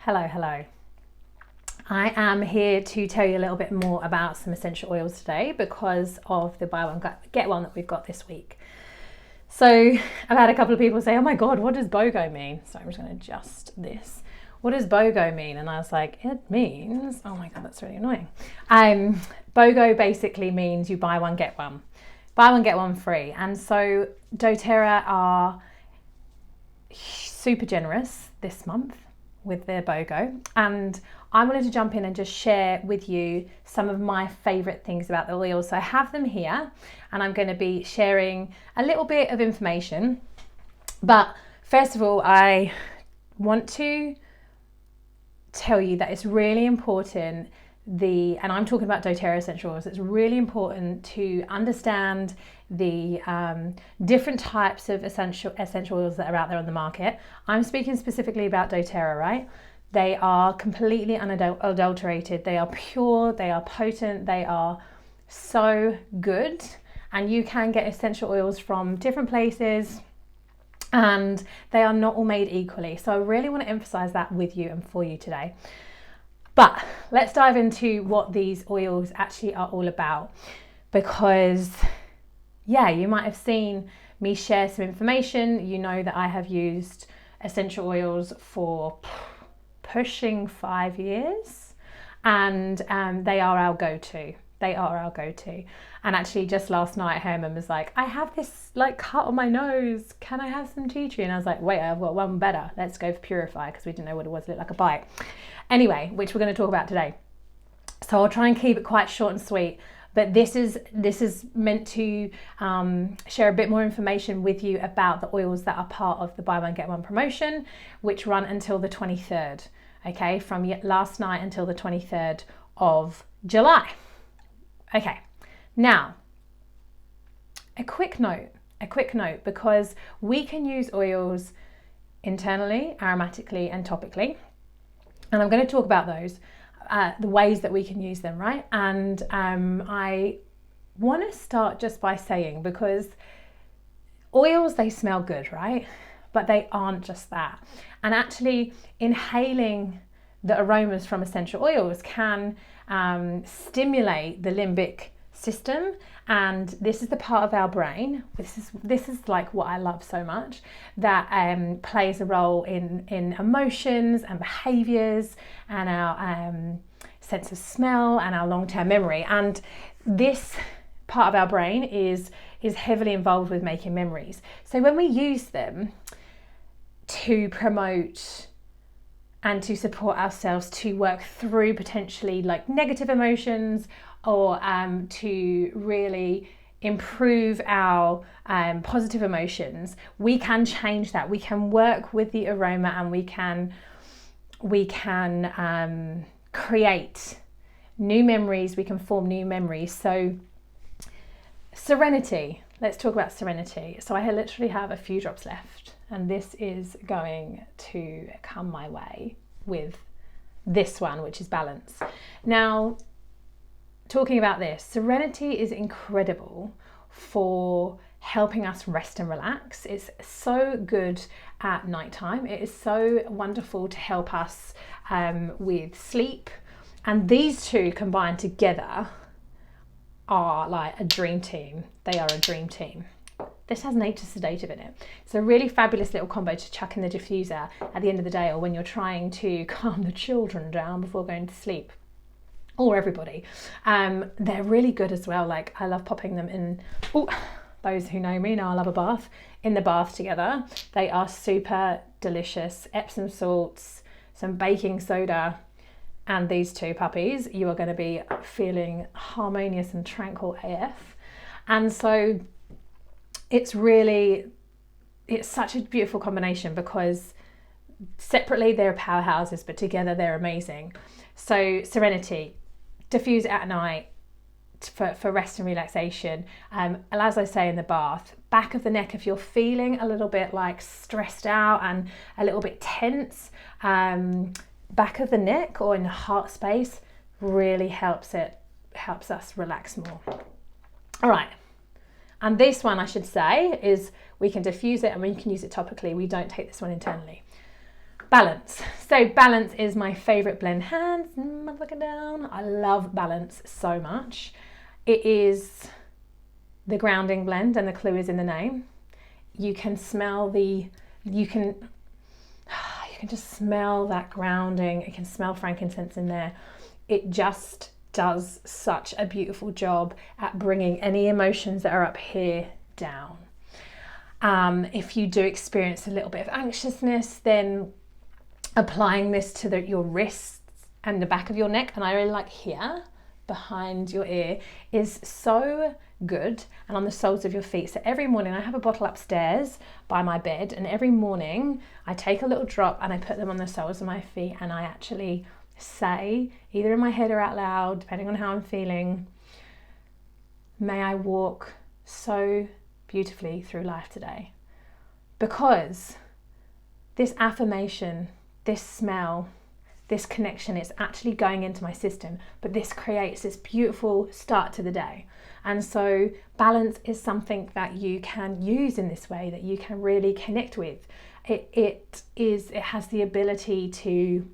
Hello. I am here to tell you a little bit more about some essential oils today because of the buy one get one that we've got this week. So I've had a couple of people say, oh my God, what does BOGO mean? So I'm just going to adjust this. What does BOGO mean? And I was like, it means, oh my God, that's really annoying. BOGO basically means you buy one, get one. Buy one, get one free. And so doTERRA are super generous this month with their BOGO. And I wanted to jump in and just share with you some of my favorite things about the oils. So I have them here and I'm going to be sharing a little bit of information. But first of all, I want to tell you that it's really important and I'm talking about doTERRA essential oils, it's really important to understand the different types of essential oils that are out there on the market. I'm speaking specifically about doTERRA, right? They are completely unadulterated, they are pure, they are potent, they are so good, and you can get essential oils from different places and they are not all made equally. So I really want to emphasize that with you and for you today. But let's dive into what these oils actually are all about, because yeah, you might have seen me share some information. You know that I have used essential oils for pushing 5 years, and they are our go-to. They are our go-to. And actually just last night Herman was like, I have this like cut on my nose, can I have some tea tree? And I was like, wait, I've got one better, let's go for Purify, because we didn't know what it was, it looked like a bite. Anyway, which we're going to talk about today. So I'll try and keep it quite short and sweet, but this is meant to share a bit more information with you about the oils that are part of the buy one get one promotion, which run until the 23rd, okay, from last night until the 23rd of July. Okay, now a quick note, because we can use oils internally, aromatically and topically, and I'm going to talk about those, the ways that we can use them, right? And I want to start just by saying, because oils, they smell good, right? But they aren't just that. And actually inhaling the aromas from essential oils can stimulate the limbic system, and this is the part of our brain, this is like what I love so much, that plays a role in emotions and behaviors and our sense of smell and our long-term memory. And this part of our brain is heavily involved with making memories. So when we use them to promote and to support ourselves to work through potentially like negative emotions, or to really improve our positive emotions, we can change that. We can work with the aroma and we can create new memories, we can form new memories. So Serenity, let's talk about Serenity. So I literally have a few drops left, and this is going to come my way with this one, which is Balance. Now, talking about this, Serenity is incredible for helping us rest and relax. It's so good at nighttime. It is so wonderful to help us with sleep. And these two combined together are like a dream team. They are a dream team. This has Nature's Sedative in it. It's a really fabulous little combo to chuck in the diffuser at the end of the day, or when you're trying to calm the children down before going to sleep, or everybody. They're really good as well. Like, I love popping them in. Ooh, those who know me know I love a bath. In the bath together. They are super delicious. Epsom salts, some baking soda, and these two puppies, you are going to be feeling harmonious and tranquil AF. And so it's such a beautiful combination, because separately they're powerhouses, but together they're amazing. So Serenity, diffuse it at night for rest and relaxation. As I say, in the bath, back of the neck, if you're feeling a little bit like stressed out and a little bit tense, back of the neck or in the heart space really helps us relax more. All right. And this one, I should say, is we can diffuse it and we can use it topically. We don't take this one internally. Balance. So Balance is my favorite blend, hands motherfucking down. I love Balance so much. It is the grounding blend, and the clue is in the name. You can smell you can just smell that grounding. You can smell frankincense in there. It just does such a beautiful job at bringing any emotions that are up here down. If you do experience a little bit of anxiousness, then applying this to your wrists and the back of your neck, and I really like here behind your ear, is so good, and on the soles of your feet. So every morning I have a bottle upstairs by my bed, and every morning I take a little drop and I put them on the soles of my feet, and I actually say, either in my head or out loud, depending on how I'm feeling, may I walk so beautifully through life today. Because this affirmation, this smell, this connection is actually going into my system, but this creates this beautiful start to the day. And so Balance is something that you can use in this way, that you can really connect with. It has the ability to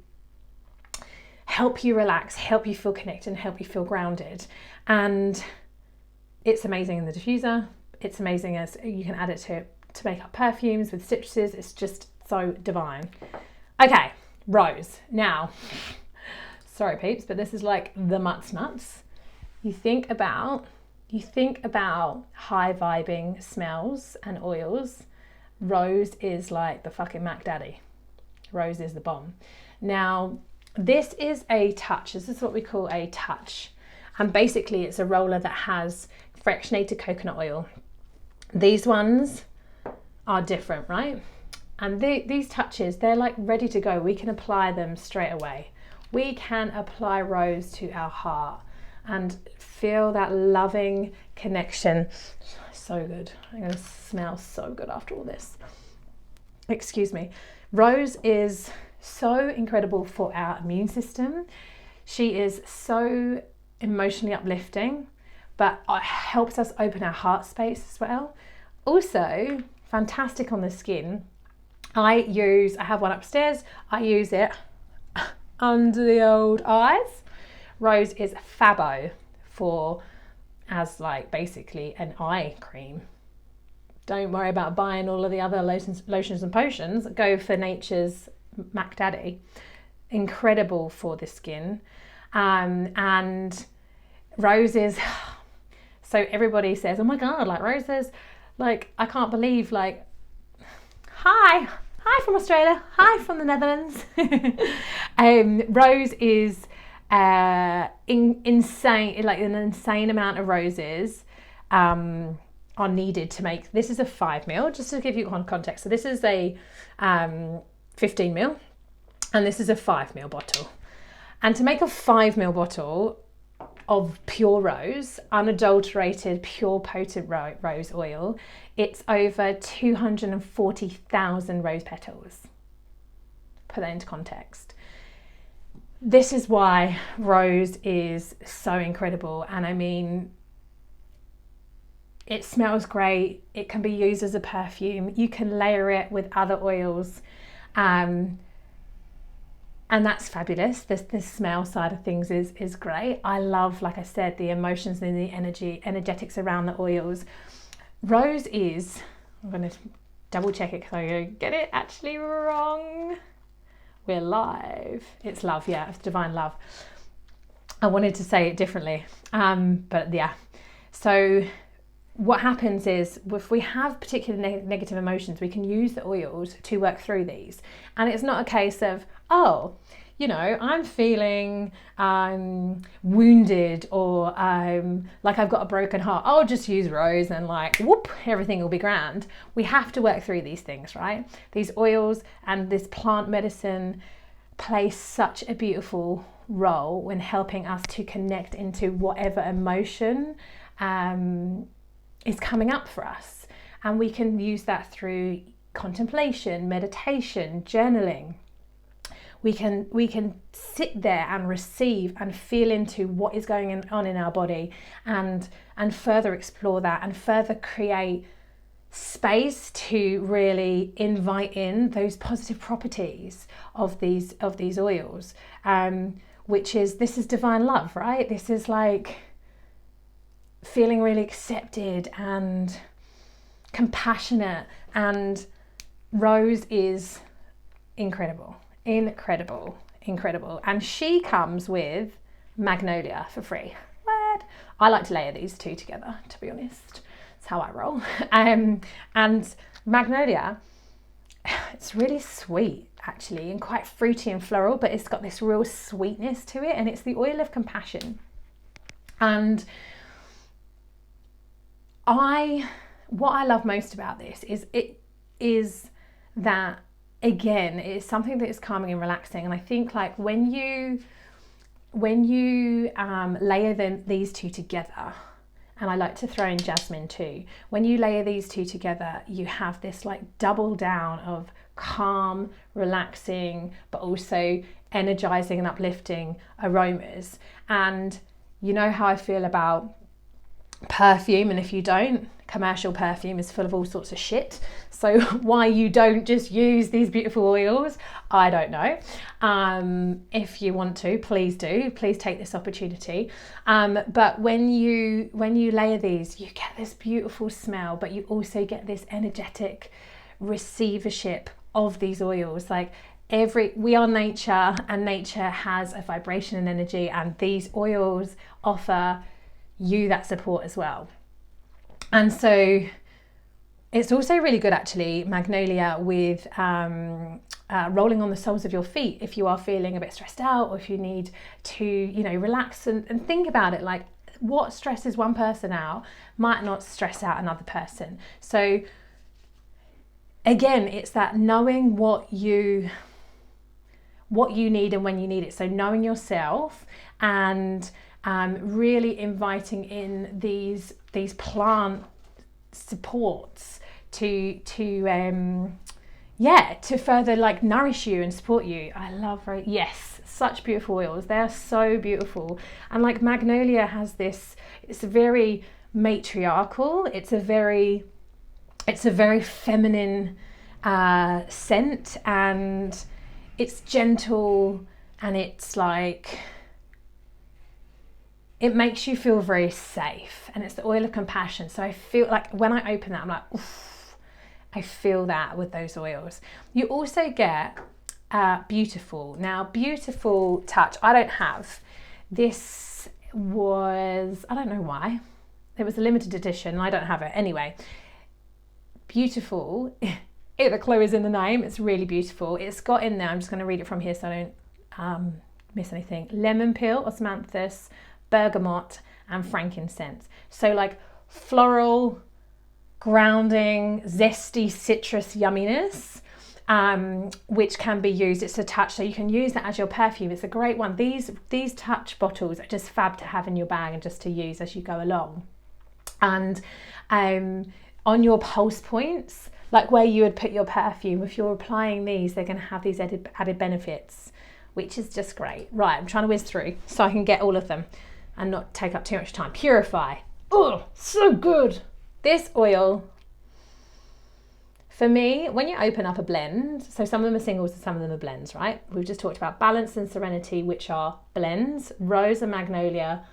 help you relax, help you feel connected, and help you feel grounded. And it's amazing in the diffuser. It's amazing as you can add it to make up perfumes with citruses. It's just so divine. Okay, Rose. Now, sorry peeps, but this is like the nuts. You think about high vibing smells and oils. Rose is like the fucking Mac Daddy. Rose is the bomb. Now, this is a touch. This is what we call a touch. And basically it's a roller that has fractionated coconut oil. These ones are different, right? And these touches, they're like ready to go. We can apply them straight away. We can apply Rose to our heart and feel that loving connection. So good. I'm going to smell so good after all this. Excuse me. Rose is so incredible for our immune system. She is so emotionally uplifting, but it helps us open our heart space as well. Also, fantastic on the skin. I have one upstairs. I use it under the old eyes. Rose is fabo as like basically an eye cream. Don't worry about buying all of the other lotions and potions. Go for nature's Mac Daddy. Incredible for the skin. And roses, so everybody says, oh my God, like roses, like I can't believe, like, hi from Australia, hi from the Netherlands. Rose is insane, like an insane amount of roses are needed to make. This is a 5 ml, just to give you context. So this is a 15 ml, and this is a 5 ml bottle. And to make a 5 ml bottle of pure rose, unadulterated, pure potent rose oil, it's over 240,000 rose petals. Put that into context. This is why rose is so incredible. And I mean, it smells great. It can be used as a perfume. You can layer it with other oils. And that's fabulous. The smell side of things is great. I love, like I said, the emotions and the energetics around the oils. Rose is, I'm going to double check it because I'm going to get it actually wrong. We're live. It's love, yeah, it's divine love. I wanted to say it differently, but yeah. So what happens is, if we have particular negative emotions, we can use the oils to work through these. And it's not a case of, oh, you know, I'm feeling wounded, or like I've got a broken heart. I'll just use rose and like, whoop, everything will be grand. We have to work through these things, right? These oils and this plant medicine play such a beautiful role when helping us to connect into whatever emotion is coming up for us. And we can use that through contemplation, meditation, journaling. We can sit there and receive and feel into what is going on in our body, and further explore that and further create space to really invite in those positive properties of these oils, this is divine love, right? This is like feeling really accepted and compassionate, and rose is incredible, and she comes with magnolia for free. What? I like to layer these two together, to be honest. That's how I roll. And magnolia, it's really sweet actually, and quite fruity and floral, but it's got this real sweetness to it, and it's the oil of compassion. And what I love most about this is that, again, it is something that is calming and relaxing. And I think like when you layer these two together, and I like to throw in jasmine too, when you layer these two together, you have this like double down of calm, relaxing, but also energizing and uplifting aromas. And you know how I feel about perfume, and if you don't, commercial perfume is full of all sorts of shit. So why you don't just use these beautiful oils, I don't know. If you want to, please do. Please take this opportunity. But when you layer these, you get this beautiful smell, but you also get this energetic receivership of these oils. Like we are nature, and nature has a vibration and energy, and these oils offer you that support as well. And so it's also really good actually, magnolia, with rolling on the soles of your feet if you are feeling a bit stressed out, or if you need to, you know, relax and think about it, like what stresses one person out might not stress out another person. So again, it's that knowing what you need and when you need it. So knowing yourself, and really inviting in these plant supports to further like nourish you and support you. I love, yes, such beautiful oils. They are so beautiful. And like magnolia has this, it's very matriarchal. It's a very feminine scent, and it's gentle, and it's like, it makes you feel very safe, and it's the oil of compassion. So I feel like when I open that, I'm like, oof, I feel that with those oils. You also get beautiful. Now, beautiful touch, I don't have. This was, I don't know why. It was a limited edition, and I don't have it. Anyway, beautiful. The clue is in the name. It's really beautiful. It's got in there, I'm just going to read it from here so I don't miss anything. Lemon peel, osmanthus, bergamot, and frankincense. So like floral, grounding, zesty citrus yumminess, which can be used. It's a touch, so you can use that as your perfume. It's a great one. These touch bottles are just fab to have in your bag and just to use as you go along. And on your pulse points, like where you would put your perfume, if you're applying these, they're going to have these added benefits, which is just great. Right, I'm trying to whiz through so I can get all of them and not take up too much time. Purify. Oh, so good. This oil, for me, when you open up a blend, so some of them are singles and some of them are blends, right? We've just talked about Balance and Serenity, which are blends, Rose and Magnolia,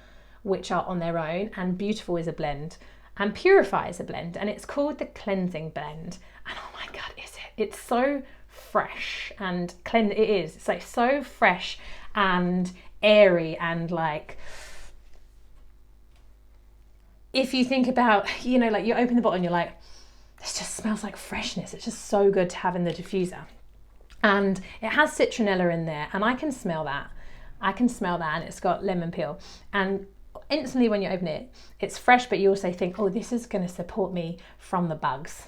which are on their own, and Beautiful is a blend, and Purify is a blend, and it's called the Cleansing Blend. And oh my God, is it? It's so fresh and it is. It's like so fresh and airy, and like, if you think about, you know, like you open the bottle and you're like, this just smells like freshness. It's just so good to have in the diffuser. And it has citronella in there, and I can smell that. And it's got lemon peel. And instantly when you open it, it's fresh, but you also think, oh, this is going to support me from the bugs.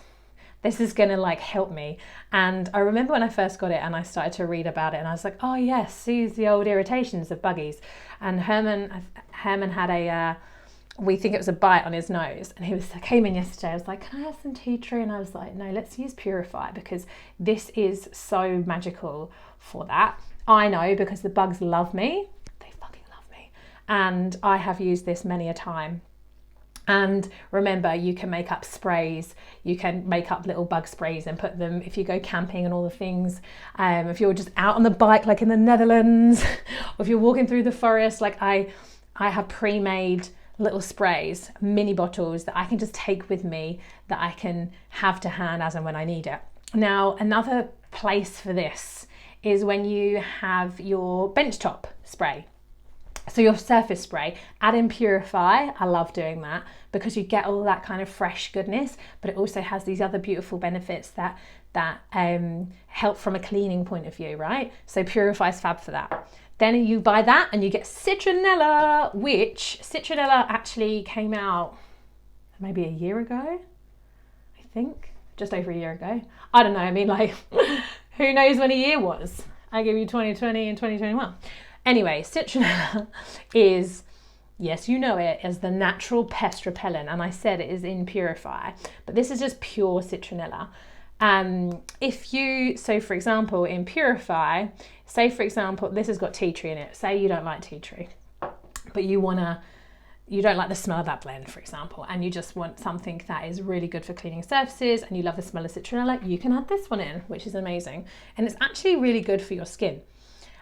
This is going to like help me. And I remember when I first got it and I started to read about it, and I was like, oh yes, soothes the old irritations of buggies. And Herman had we think it was a bite on his nose, and he came in yesterday. I was like, can I have some tea tree? And I was like, no, let's use Purify, because this is so magical for that. I know, because the bugs love me. They fucking love me. And I have used this many a time. And remember, you can make up sprays, you can make up little bug sprays and put them, if you go camping and all the things, if you're just out on the bike like in the Netherlands, or if you're walking through the forest, like I have pre-made little sprays, mini bottles that I can just take with me, that I can have to hand as and when I need it. Now, another place for this is when you have your benchtop spray. So your surface spray, add in Purify. I love doing that because you get all that kind of fresh goodness, but it also has these other beautiful benefits that help from a cleaning point of view, right? So Purify is fab for that. Then you buy that and you get Citronella, which Citronella actually came out maybe a year ago, I think, just over a year ago. I don't know, I mean, like, who knows when a year was? I give you 2020 and 2021. Anyway, Citronella is, yes, you know it, as the natural pest repellent, and I said it is in Purify, but this is just pure Citronella. So for example, in Purify, say for example, this has got tea tree in it. Say you don't like tea tree, but you don't like the smell of that blend, for example, and you just want something that is really good for cleaning surfaces and you love the smell of Citronella, you can add this one in, which is amazing. And it's actually really good for your skin.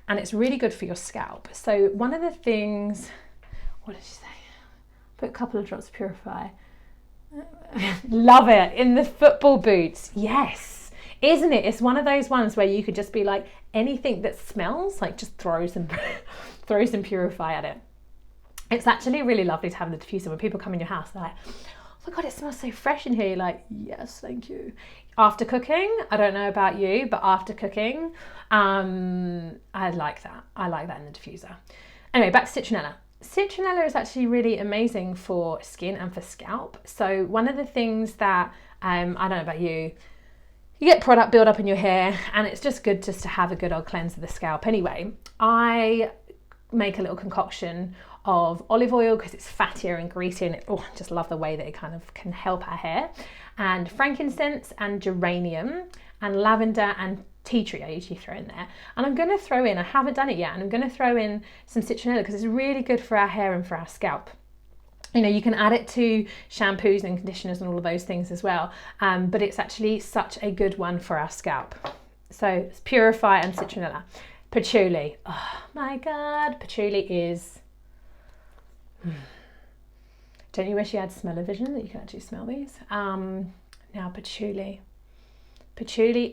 And it's really good for your scalp. So one of the things, what did she say? Put a couple of drops of Purify. Love it. In the football boots. Yes. Isn't it? It's one of those ones where you could just be like, anything that smells, like just throw some Purify at it. It's actually really lovely to have in the diffuser. When people come in your house, they're like, oh my God, it smells so fresh in here. You're like, yes, thank you. After cooking, I don't know about you, but after cooking, I like that. I like that in the diffuser. Anyway, back to Citronella. Citronella is actually really amazing for skin and for scalp. So one of the things that, I don't know about you, you get product build up in your hair and it's just good just to have a good old cleanse of the scalp. Anyway, I make a little concoction of olive oil because it's fattier and greasier, and I just love the way that it kind of can help our hair, and frankincense and geranium and lavender and tea tree I usually throw in there. And I'm going to throw in, I haven't done it yet, and I'm going to throw in some Citronella because it's really good for our hair and for our scalp. You know, you can add it to shampoos and conditioners and all of those things as well, but it's actually such a good one for our scalp. So it's Purify and Citronella. Patchouli, oh my God, patchouli is, don't you wish you had smell-o-vision that you can actually smell these? Now patchouli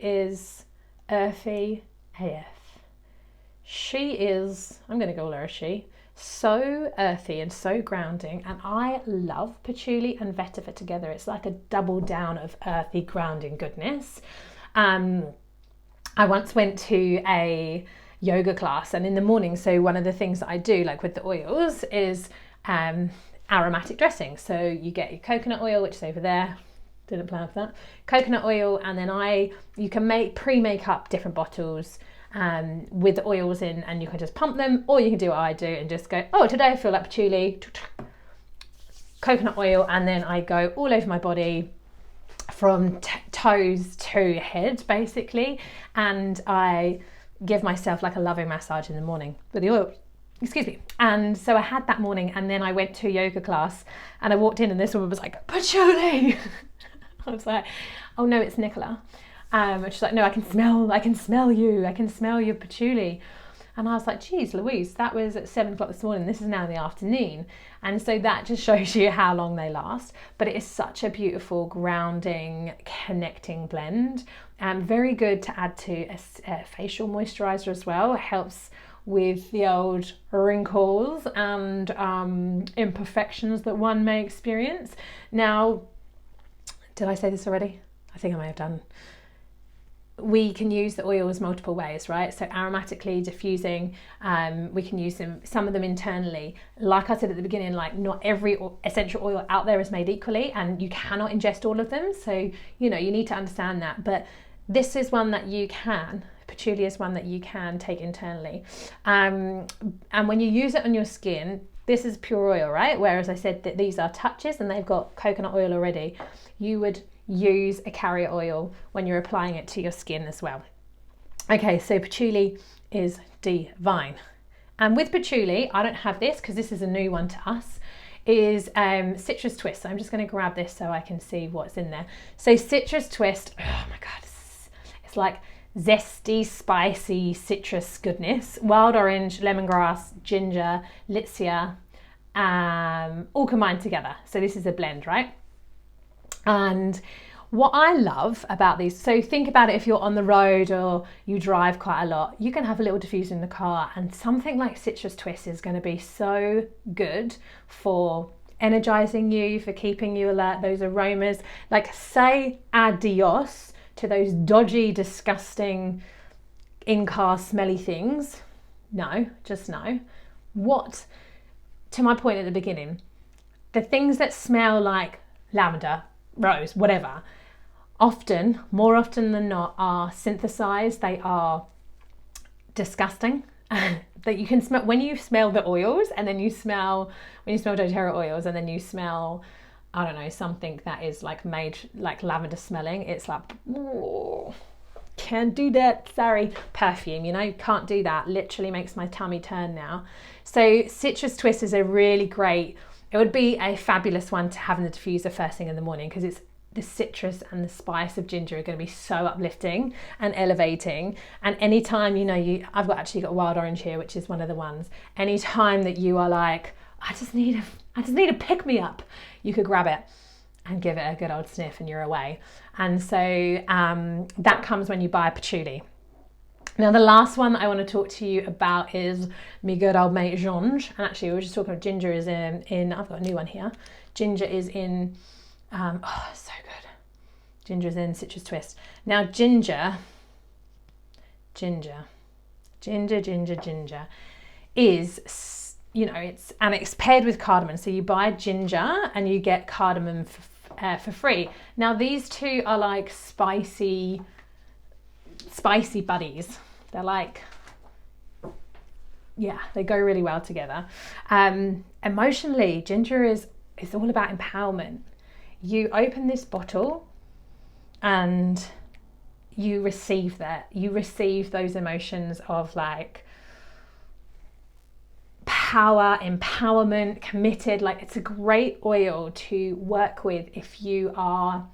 is earthy AF. She is, I'm going to call her a she, so earthy and so grounding, and I love patchouli and vetiver together. It's like a double down of earthy grounding goodness. I once went to a yoga class, and in the morning, so one of the things that I do, like with the oils, is aromatic dressing. So you get your coconut oil, which is over there, didn't plan for that, coconut oil, and then you can pre-make up different bottles with the oils in, and you can just pump them, or you can do what I do and just go, oh, today I feel like patchouli, coconut oil, and then I go all over my body from toes to head basically, and I give myself like a loving massage in the morning with the oil. Excuse me. And so I had that morning, and then I went to a yoga class and I walked in and this woman was like, patchouli. I was like, oh no, it's Nicola. And she's like, no, I can smell you. I can smell your patchouli. And I was like, geez, Louise, that was at 7 o'clock this morning. This is now in the afternoon. And so that just shows you how long they last. But it is such a beautiful, grounding, connecting blend. Very good to add to a facial moisturizer as well. It helps with the old wrinkles and imperfections that one may experience. Now, did I say this already? I think I may have done. We can use the oils multiple ways, right? So aromatically diffusing, we can use them, some of them internally. Like I said at the beginning, like not every essential oil out there is made equally, and you cannot ingest all of them. So, you know, you need to understand that. But this is one that you can. Patchouli is one that you can take internally. And when you use it on your skin, this is pure oil, right? Whereas I said that these are touches and they've got coconut oil already. You would use a carrier oil when you're applying it to your skin as well. Okay, so patchouli is divine. And with patchouli, I don't have this because this is a new one to us, is citrus twist. So I'm just going to grab this so I can see what's in there. So citrus twist, oh my God, it's like zesty, spicy citrus goodness. Wild orange, lemongrass, ginger, litsea, all combined together. So this is a blend, right? And what I love about these, so think about it, if you're on the road or you drive quite a lot, you can have a little diffuser in the car, and something like citrus twist is going to be so good for energizing you, for keeping you alert, those aromas. Like, say adios to those dodgy, disgusting in-car smelly things. No, just no. What, to my point at the beginning, the things that smell like lavender, rose, whatever, often, more often than not, are synthesized. They are disgusting. That you can smell when you smell the oils, and then when you smell doTERRA oils, and then you smell, I don't know, something that is like made like lavender smelling. It's like, oh, can't do that. Sorry, perfume, you know, can't do that. Literally makes my tummy turn now. So citrus twist is a really great. It would be a fabulous one to have in the diffuser first thing in the morning, because it's the citrus and the spice of ginger are going to be so uplifting and elevating. And anytime, you know, I've actually got wild orange here, which is one of the ones. Anytime that you are like, I just need a pick me up, you could grab it and give it a good old sniff, and you're away. And so that comes when you buy patchouli. Now, the last one that I want to talk to you about is my good old mate Jonge. And actually, we were just talking about ginger is in I've got a new one here. Ginger is in, oh, so good. Ginger is in citrus twist. Now, ginger is, you know, it's paired with cardamom. So you buy ginger and you get cardamom for free. Now, these two are like spicy buddies. They're like, yeah, they go really well together. Emotionally, ginger is all about empowerment. You open this bottle and you receive that. You receive those emotions of like power, empowerment, committed. Like, it's a great oil to work with if you are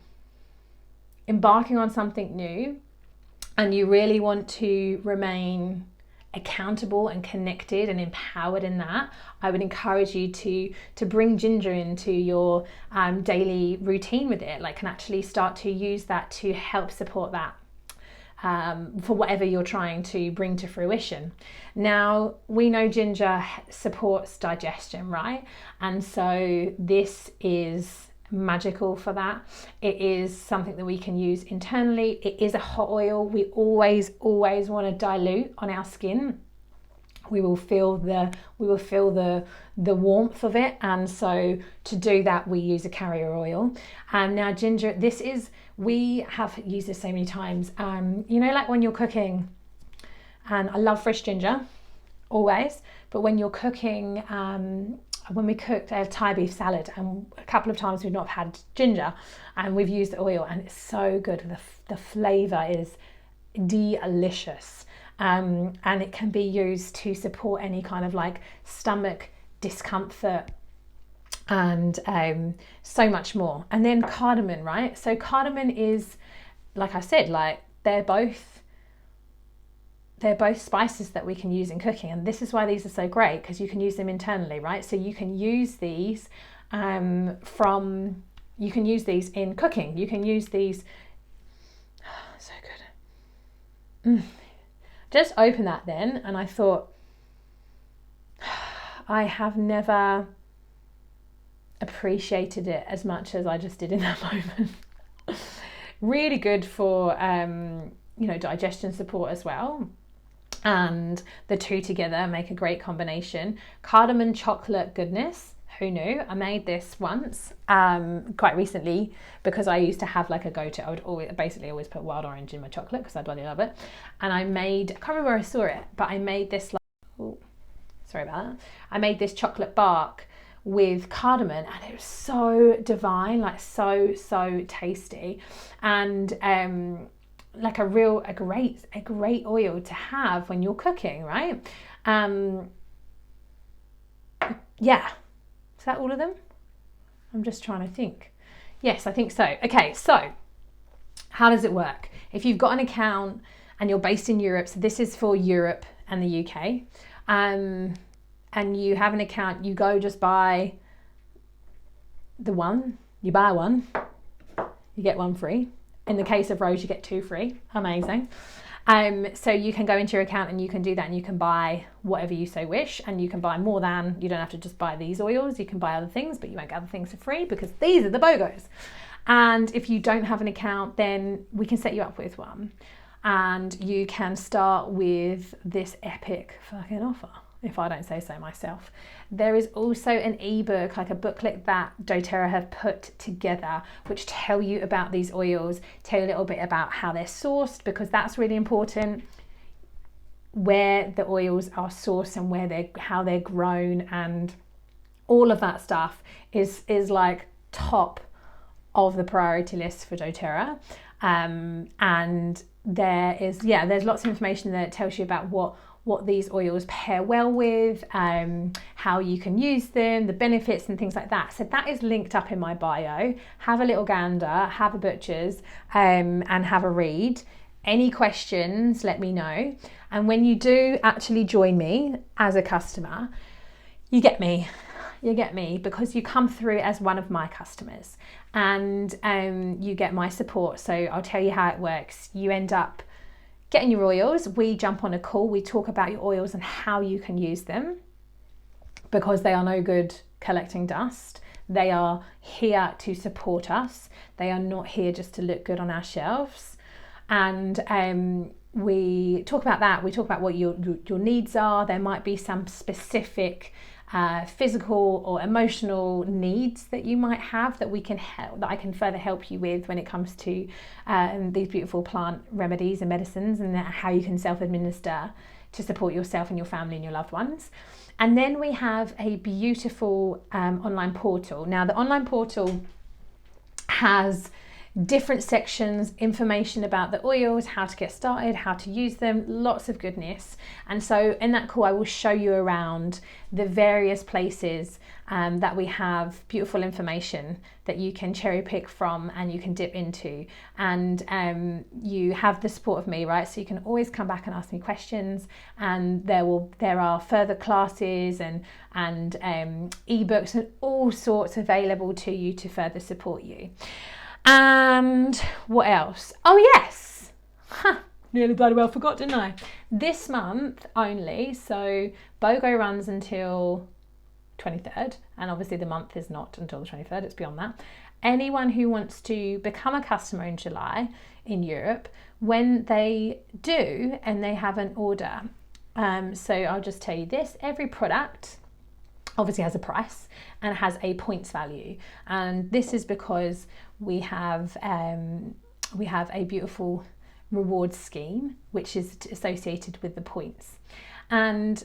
embarking on something new and you really want to remain accountable and connected and empowered in that. I would encourage you to bring ginger into your daily routine with it. Like, can actually start to use that to help support that for whatever you're trying to bring to fruition. Now, we know ginger supports digestion, right? And so this is magical for that. It is something that we can use internally. It is a hot oil. We always want to dilute on our skin. We will feel the warmth of it, and so to do that we use a carrier oil. Now, ginger, we have used this so many times. You know, like when you're cooking, and I love fresh ginger always, but when you're cooking, when we cooked a Thai beef salad, and a couple of times we've not had ginger, and we've used the oil, and it's so good. The flavour is delicious, and it can be used to support any kind of like stomach discomfort and so much more. And then cardamom, right? So cardamom is, like I said, like they're both spices that we can use in cooking, and this is why these are so great, because you can use them internally, right? So you can use these you can use these in cooking. You can use these, so good. Just open that then, and I thought, I have never appreciated it as much as I just did in that moment. Really good for you know, digestion support as well. And the two together make a great combination. Cardamom chocolate goodness, who knew? I made this once quite recently, because I used to have like a go-to. I would always put wild orange in my chocolate because I bloody love it. And I can't remember where I saw it, but I made this like, oh, sorry about that. I made this chocolate bark with cardamom, and it was so divine, like so tasty, and like a great oil to have when you're cooking, right? Yeah, is that all of them? I'm just trying to think. Yes, I think so. Okay, so how does it work? If you've got an account and you're based in Europe, so this is for Europe and the UK, and you have an account, you go just buy you buy one, you get one free. In the case of Rose, you get 2 free. Amazing. So you can go into your account and you can do that, and you can buy whatever you so wish, and you can buy more than, you don't have to just buy these oils, you can buy other things, but you won't get other things for free because these are the BOGOs. And if you don't have an account, then we can set you up with one, and you can start with this epic fucking offer, if I don't say so myself. There is also an ebook, like a booklet that doTERRA have put together, which tell you about these oils, tell you a little bit about how they're sourced, because that's really important, where the oils are sourced and how they're grown, and all of that stuff is like top of the priority list for doTERRA. And there's lots of information there that tells you about what these oils pair well with, how you can use them, the benefits and things like that. So that is linked up in my bio. Have a little gander, have a butcher's, and have a read. Any questions, let me know. And when you do actually join me as a customer, you get me. You get me because you come through as one of my customers, and you get my support. So I'll tell you how it works. You end up getting your oils, we jump on a call, we talk about your oils and how you can use them, because they are no good collecting dust. They are here to support us. They are not here just to look good on our shelves. And we talk about that. We talk about what your needs are. There might be some specific physical or emotional needs that you might have that I can further help you with when it comes to these beautiful plant remedies and medicines, and how you can self-administer to support yourself and your family and your loved ones. And then we have a beautiful online portal. Now the online portal has different sections, information about the oils, how to get started, how to use them, lots of goodness. And so in that call, I will show you around the various places that we have beautiful information that you can cherry pick from and you can dip into. And you have the support of me, right? So you can always come back and ask me questions, and there are further classes and ebooks and all sorts available to you to further support you. And what else? Oh yes, nearly bloody well forgot, didn't I? This month only, so BOGO runs until 23rd, and obviously the month is not until the 23rd, it's beyond that. Anyone who wants to become a customer in July in Europe, when they do and they have an order, so I'll just tell you this, every product obviously has a price and has a points value, and this is because we have a beautiful reward scheme which is associated with the points, and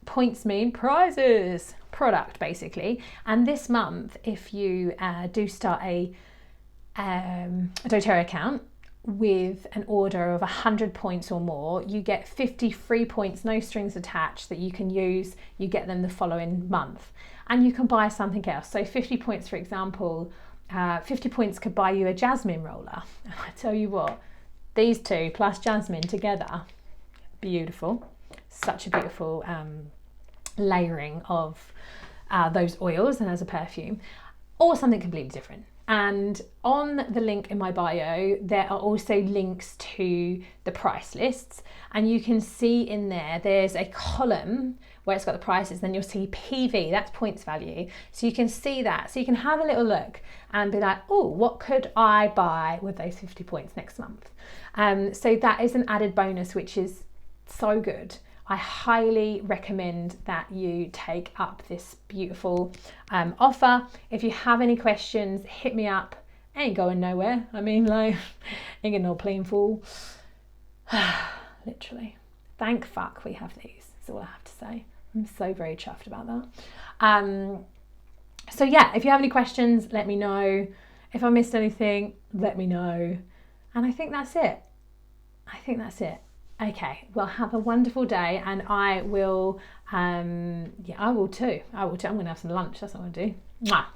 points mean prizes, product basically. And this month, if you do start a doTERRA account with an order of 100 points or more, you get 50 free points, no strings attached, that you can use. You get them the following month, and you can buy something else. So 50 points, for example, 50 points could buy you a jasmine roller. And I tell you what, these two plus jasmine together, beautiful. Such a beautiful layering of those oils and as a perfume, or something completely different. And on the link in my bio, there are also links to the price lists, and you can see in there's a column where it's got the prices, then you'll see PV, that's points value. So you can see that, so you can have a little look and be like, oh, what could I buy with those 50 points next month? So that is an added bonus, which is so good. I highly recommend that you take up this beautiful offer. If you have any questions, hit me up. Ain't going nowhere. I mean, like, ain't getting no plain fool. Literally. Thank fuck we have these. That's all I have to say. I'm so very chuffed about that. So yeah, if you have any questions, let me know. If I missed anything, let me know. And I think that's it. Okay, well, have a wonderful day, and I will, I will too. I'm going to have some lunch. That's what I'm going to do. Mwah.